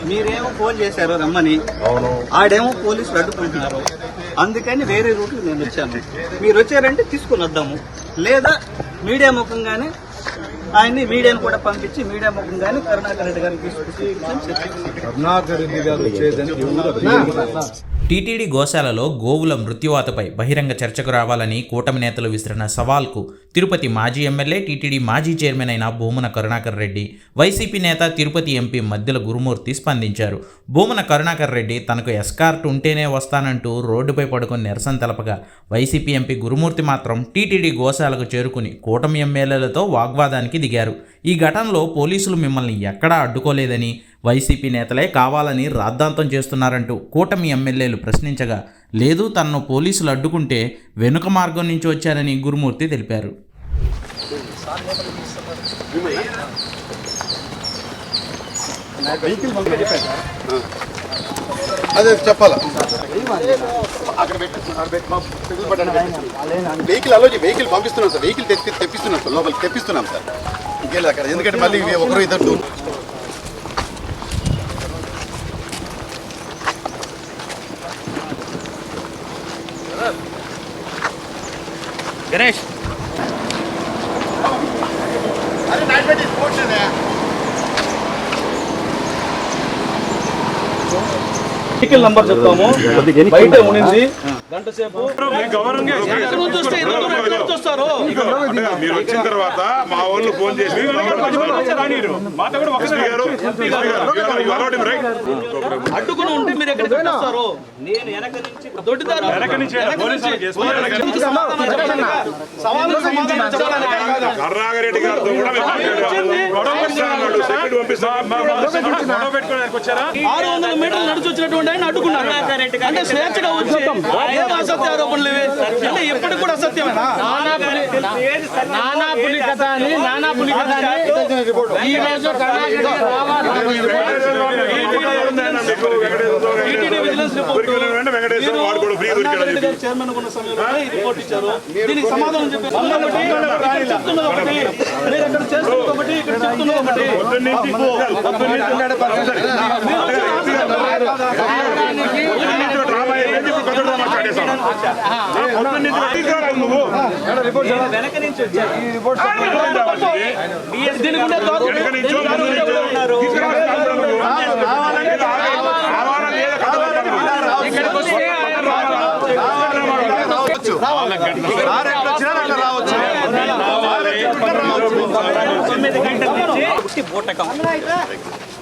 మీరేమో ఫోన్ చేశారు రమ్మని, ఆడేమో పోలీసులు అడ్డుకుంటున్నారు. అందుకని వేరే రూట్లో నేను వచ్చాను. మీరు వచ్చారంటే తీసుకుని వద్దాము, లేదా మీడియా ముఖంగానే ఆయన్ని మీడియాను కూడా పంపించి మీడియా ముఖంగానే కరుణాకర్ రెడ్డి గారిని తీసుకొచ్చి టీటీడీ గోశాలలో గోవుల మృత్యువాతపై బహిరంగ చర్చకు రావాలని కూటమి నేతలు విసిరిన సవాల్కు తిరుపతి మాజీ ఎమ్మెల్యే టీటీడీ మాజీ చైర్మన్ అయిన భూమన కరుణాకర్ రెడ్డి, వైసీపీ నేత తిరుపతి ఎంపీ మద్దెల గురుమూర్తి స్పందించారు. భూమన కరుణాకర్ రెడ్డి తనకు ఎస్కార్ట్ ఉంటేనే వస్తానంటూ రోడ్డుపై పడుకొని నిరసన తెలపగా, వైసీపీ ఎంపీ గురుమూర్తి మాత్రం టీటీడీ గోశాలకు చేరుకుని కూటమి ఎమ్మెల్యేలతో వాగ్వాదానికి దిగారు. ఈ ఘటనలో పోలీసులు మిమ్మల్ని ఎక్కడా అడ్డుకోలేదని, వైసీపీ నేతలే కావాలని రాద్ధాంతం చేస్తున్నారంటూ కూటమి ఎమ్మెల్యేలు ప్రశ్నించగా, లేదు తనను పోలీసులు అడ్డుకుంటే వెనుక మార్గం నుంచి వచ్చారని గురుమూర్తి తెలిపారు. అదే చెప్పాలా, వెహికల్ పంపిస్తున్నాం సార్, వెహికల్ తెప్పిస్తున్నాం సార్, లోపలికి తెప్పిస్తున్నాం సార్. ఇంకెళ్ళి అక్కడ ఎందుకంటే మళ్ళీ ఒకరు ఇద్దరు గణేష్ వెహికల్ నంబర్ చెప్తాము. బయట ఉండింది గంట సేపు. మీరు వచ్చిన తర్వాత మా వాళ్ళు ఫోన్ చేసి అడ్డుకుని ఉంటే మీరు ఎక్కడికి వస్తారు? నేను వెనక నుంచి కరుణాకరెడ్డి గారితో కూడా 600 మీటర్లు నడిచి వచ్చినటువంటి ఆయన అడ్డుకున్నారు. అంటే స్వేచ్ఛగా వచ్చి అసత్య ఆరోపణలు అంటే ఎప్పటికి కూడా అసత్యమేనా? ఈ రోజు చైర్మన్ ఉన్న సమయంలో రిపోర్ట్ ఇచ్చారు. దీనికి సమాధానం చెప్పి చెప్తున్నది ఒకటి, మీరు ఎక్కడ చేస్తున్నది ఒకటి, ఇక్కడ చెప్తున్నది ఒకటి. వెనక నుంచి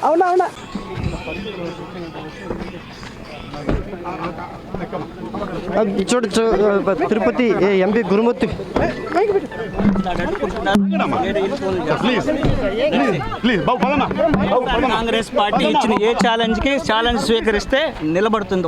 అవునా అవునా చూడు తిరుపతి ఎంపీ గురుమూర్తి కాంగ్రెస్ పార్టీ ఇచ్చిన ఏ ఛాలెంజ్ కి ఛాలెంజ్ స్వీకరిస్తే నిలబడుతుంది.